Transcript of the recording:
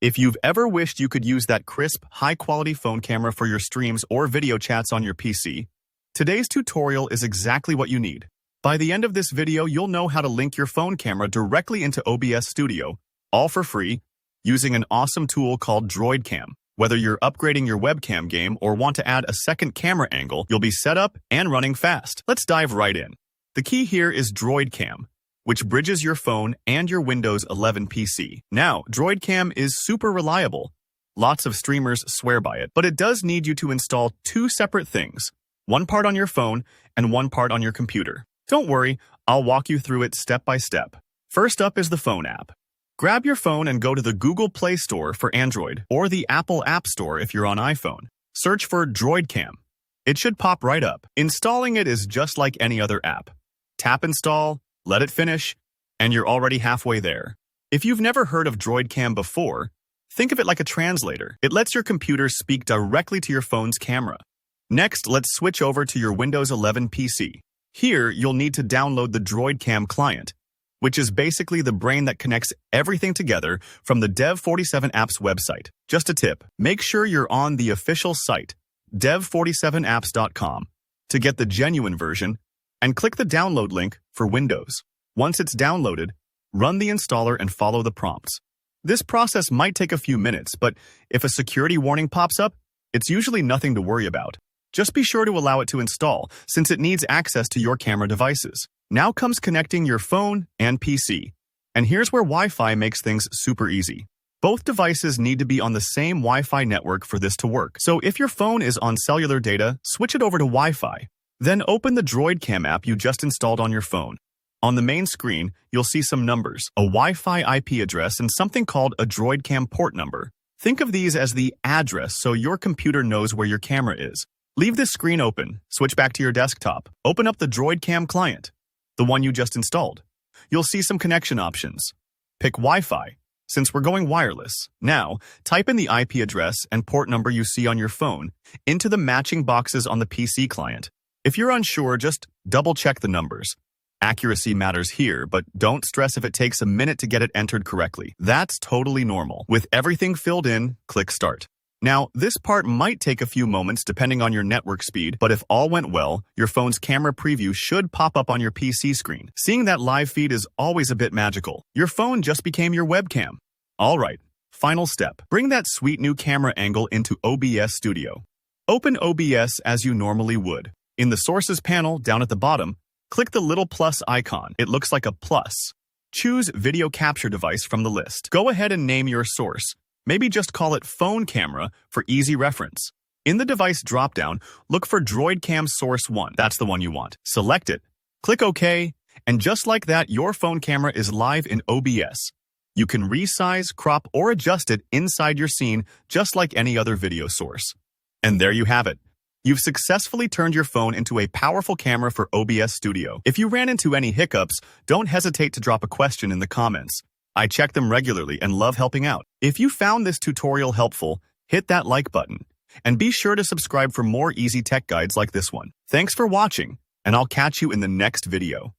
If you've ever wished you could use that crisp, high-quality phone camera for your streams or video chats on your PC, today's tutorial is exactly what you need. By the end of this video, you'll know how to link your phone camera directly into OBS Studio, all for free, using an awesome tool called Webcam. Whether you're upgrading your webcam game or want to add a second camera angle, you'll be set up and running fast. Let's dive right in. The key here is Webcam, which bridges your phone and your Windows 11 PC. Now, Webcam is super reliable. Lots of streamers swear by it, but it does need you to install two separate things, one part on your phone and one part on your computer. Don't worry, I'll walk you through it step by step. First up is the phone app. Grab your phone and go to the Google Play Store for Android or the Apple App Store if you're on iPhone. Search for Webcam. It should pop right up. Installing it is just like any other app. Tap install, let it finish, and you're already halfway there. If you've never heard of Webcam before, think of it like a translator. It lets your computer speak directly to your phone's camera. Next, let's switch over to your Windows 11 PC. Here, you'll need to download the Webcam client, which is basically the brain that connects everything together from the Dev47 app's website. Just a tip, make sure you're on the official site, dev47apps.com, to get the genuine version, and click the download link for Windows. Once it's downloaded, run the installer and follow the prompts. This process might take a few minutes, but if a security warning pops up, it's usually nothing to worry about. Just be sure to allow it to install, since it needs access to your camera devices. Now comes connecting your phone and PC. And here's where Wi-Fi makes things super easy. Both devices need to be on the same Wi-Fi network for this to work. So if your phone is on cellular data, switch it over to Wi-Fi. Then open the Webcam app you just installed on your phone. On the main screen, you'll see some numbers, a Wi-Fi IP address, and something called a Webcam port number. Think of these as the address so your computer knows where your camera is. Leave this screen open, switch back to your desktop, open up the Webcam client, the one you just installed. You'll see some connection options. Pick Wi-Fi, since we're going wireless. Now, type in the IP address and port number you see on your phone into the matching boxes on the PC client. If you're unsure, just double-check the numbers. Accuracy matters here, but don't stress if it takes a minute to get it entered correctly. That's totally normal. With everything filled in, click Start. Now, this part might take a few moments depending on your network speed, but if all went well, your phone's camera preview should pop up on your PC screen. Seeing that live feed is always a bit magical. Your phone just became your webcam. All right, final step. Bring that sweet new camera angle into OBS Studio. Open OBS as you normally would. In the Sources panel, down at the bottom, click the little plus icon. It looks like a plus. Choose Video Capture Device from the list. Go ahead and name your source. Maybe just call it Phone Camera for easy reference. In the device dropdown, look for Webcam Source 1. That's the one you want. Select it, click OK, and just like that, your phone camera is live in OBS. You can resize, crop, or adjust it inside your scene just like any other video source. And there you have it. You've successfully turned your phone into a powerful camera for OBS Studio. If you ran into any hiccups, don't hesitate to drop a question in the comments. I check them regularly and love helping out. If you found this tutorial helpful, hit that like button. And be sure to subscribe for more easy tech guides like this one. Thanks for watching, and I'll catch you in the next video.